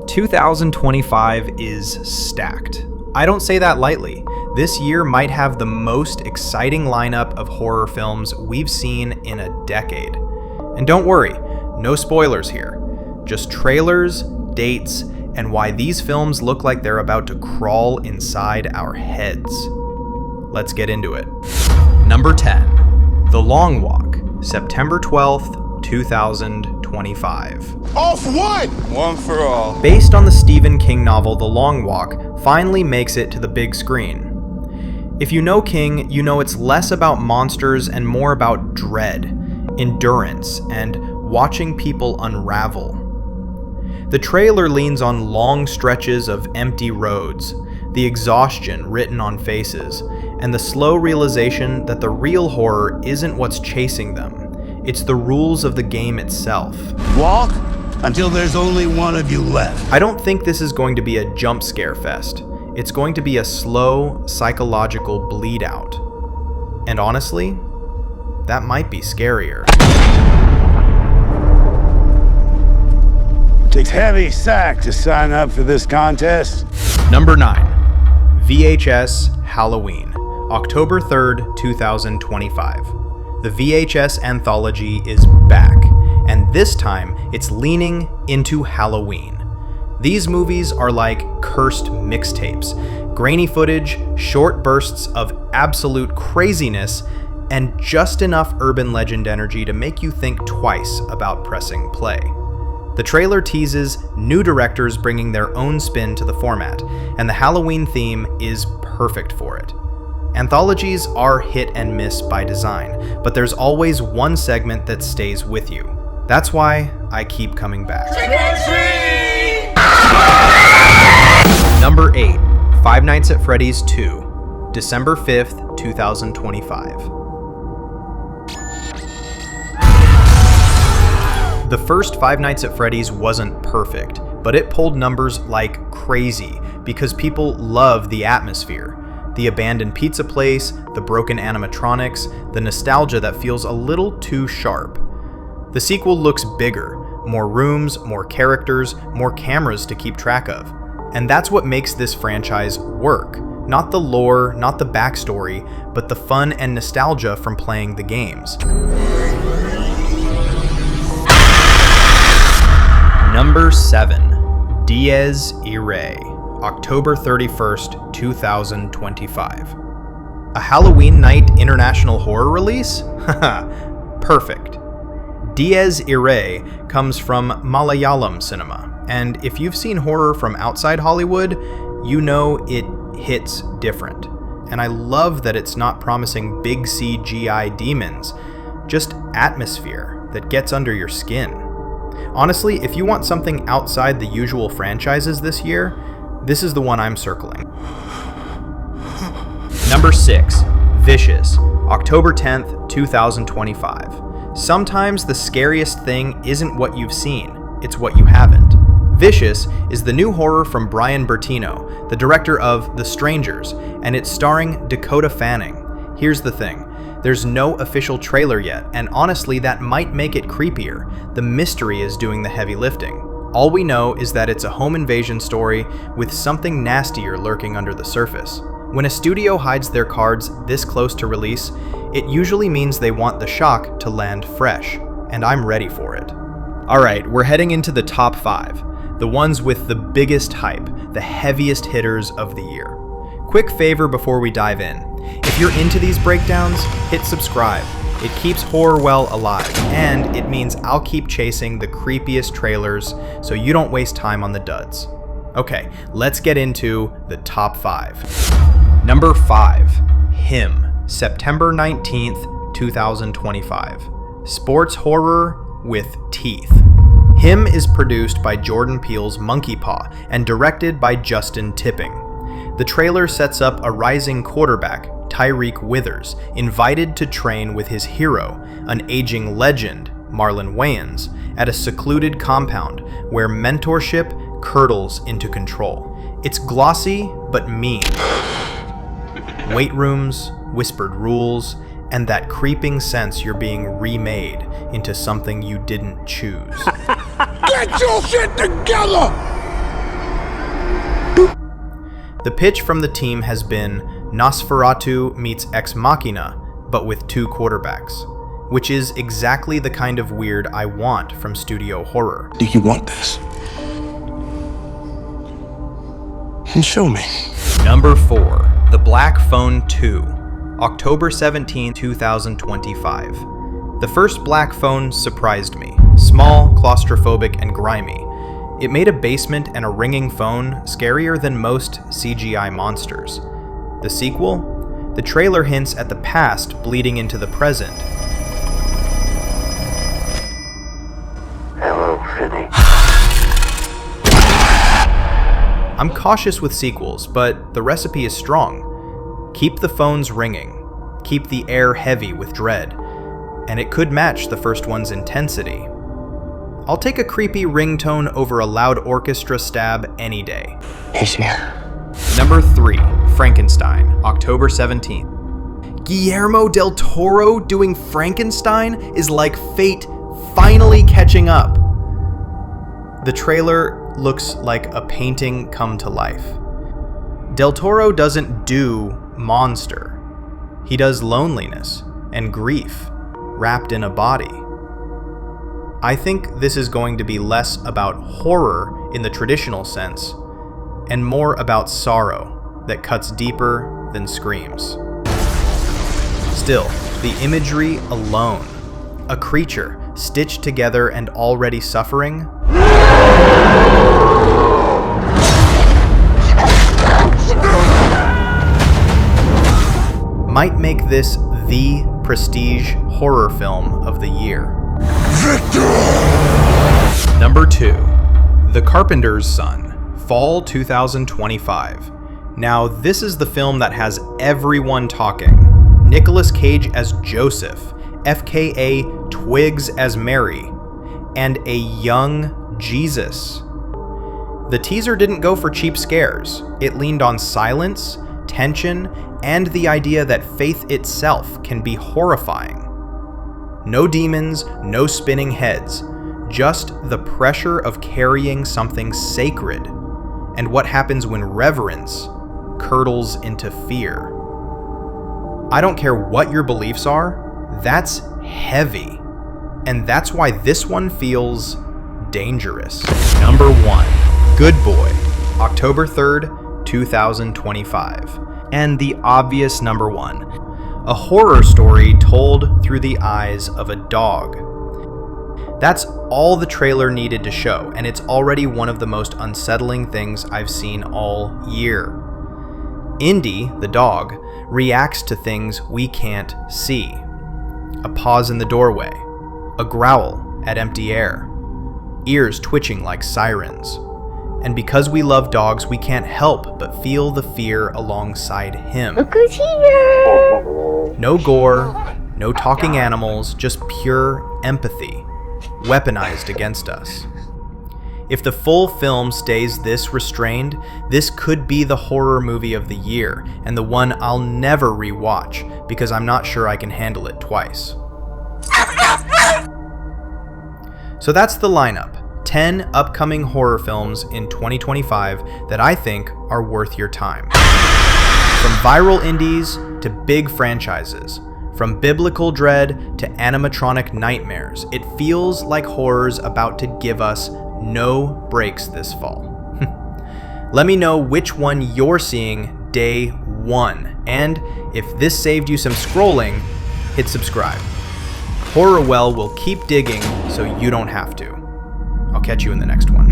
2025 is stacked. I don't say that lightly. This year might have the most exciting lineup of horror films we've seen in a decade. And don't worry, no spoilers here. Just trailers, dates, and why these films look like they're about to crawl inside our heads. Let's get into it. Number 10, The Long Walk, September 12th, 2025. Off what? One for all. Based on the Stephen King novel The Long Walk, finally makes it to the big screen. If you know King, you know it's less about monsters and more about dread, endurance, and watching people unravel. The trailer leans on long stretches of empty roads, the exhaustion written on faces, and the slow realization that the real horror isn't what's chasing them. It's the rules of the game itself. Walk until there's only one of you left. I don't think this is going to be a jump scare fest. It's going to be a slow, psychological bleed out. And honestly, that might be scarier. It takes heavy sack to sign up for this contest. Number 9, VHS Halloween, October 3rd, 2025. The VHS anthology is back, and this time it's leaning into Halloween. These movies are like cursed mixtapes, grainy footage, short bursts of absolute craziness, and just enough urban legend energy to make you think twice about pressing play. The trailer teases new directors bringing their own spin to the format, and the Halloween theme is perfect for it. Anthologies are hit and miss by design, but there's always one segment that stays with you. That's why I keep coming back. Number 8, Five Nights at Freddy's 2, December 5th, 2025. The first Five Nights at Freddy's wasn't perfect, but it pulled numbers like crazy because people love the atmosphere. The abandoned pizza place, the broken animatronics, the nostalgia that feels a little too sharp. The sequel looks bigger, more rooms, more characters, more cameras to keep track of. And that's what makes this franchise work. Not the lore, not the backstory, but the fun and nostalgia from playing the games. Number 7, Dies Irae, October 31st, 2025. A Halloween night international horror release? Haha, perfect. Dies Irae comes from Malayalam cinema, and if you've seen horror from outside Hollywood, you know it hits different. And I love that it's not promising big CGI demons, just atmosphere that gets under your skin. Honestly, if you want something outside the usual franchises this year, this is the one I'm circling. Number 6, Vicious, October 10th, 2025. Sometimes the scariest thing isn't what you've seen, it's what you haven't. Vicious is the new horror from Brian Bertino, the director of The Strangers, and it's starring Dakota Fanning. Here's the thing. There's no official trailer yet, and honestly that might make it creepier. The mystery is doing the heavy lifting. All we know is that it's a home invasion story with something nastier lurking under the surface. When a studio hides their cards this close to release, it usually means they want the shock to land fresh, and I'm ready for it. Alright, we're heading into the top 5, the ones with the biggest hype, the heaviest hitters of the year. Quick favor before we dive in. If you're into these breakdowns, hit subscribe. It keeps horror well alive, and it means I'll keep chasing the creepiest trailers so you don't waste time on the duds. Okay, let's get into the top 5. Number 5, Him, September 19th, 2025. Sports horror with teeth. Him is produced by Jordan Peele's Monkey Paw and directed by Justin Tipping. The trailer sets up a rising quarterback, Tyreek Withers, invited to train with his hero, an aging legend, Marlon Wayans, at a secluded compound where mentorship curdles into control. It's glossy but mean. Weight rooms, whispered rules, and that creeping sense you're being remade into something you didn't choose. Get your shit together! The pitch from the team has been Nosferatu meets Ex Machina, but with 2 quarterbacks, which is exactly the kind of weird I want from studio horror. Do you want this? And show me. Number 4, The Black Phone 2, October 17, 2025. The first Black Phone surprised me. Small, claustrophobic, and grimy. It made a basement and a ringing phone scarier than most CGI monsters. The sequel? The trailer hints at the past bleeding into the present. Hello, Freddy. I'm cautious with sequels, but the recipe is strong. Keep the phones ringing. Keep the air heavy with dread. And it could match the first one's intensity. I'll take a creepy ringtone over a loud orchestra stab any day. He's here. Number 3, Frankenstein, October 17th. Guillermo del Toro doing Frankenstein is like fate finally catching up. The trailer looks like a painting come to life. Del Toro doesn't do monster. He does loneliness and grief wrapped in a body. I think this is going to be less about horror in the traditional sense, and more about sorrow that cuts deeper than screams. Still, the imagery alone, a creature stitched together and already suffering, might make this the prestige horror film of the year. Number 2, The Carpenter's Son, Fall 2025. Now, this is the film that has everyone talking. Nicolas Cage as Joseph, FKA Twigs as Mary, and a young Jesus. The teaser didn't go for cheap scares. It leaned on silence, tension, and the idea that faith itself can be horrifying. No demons, no spinning heads, just the pressure of carrying something sacred, and what happens when reverence curdles into fear. I don't care what your beliefs are, that's heavy, and that's why this one feels dangerous. Number 1, Good Boy, October 3rd, 2025. And the obvious number 1, a horror story told through the eyes of a dog. That's all the trailer needed to show, and it's already one of the most unsettling things I've seen all year. Indy, the dog, reacts to things we can't see. A pause in the doorway, a growl at empty air, ears twitching like sirens. And because we love dogs, we can't help but feel the fear alongside him. Look who's here! No gore, no talking animals, just pure empathy, weaponized against us. If the full film stays this restrained, this could be the horror movie of the year, and the one I'll never rewatch, because I'm not sure I can handle it twice. So that's the lineup. 10 upcoming horror films in 2025 that I think are worth your time. From viral indies to big franchises, from biblical dread to animatronic nightmares, it feels like horror's about to give us no breaks this fall. Let me know which one you're seeing day 1, and if this saved you some scrolling, hit subscribe. Horror Well will keep digging so you don't have to. I'll catch you in the next one.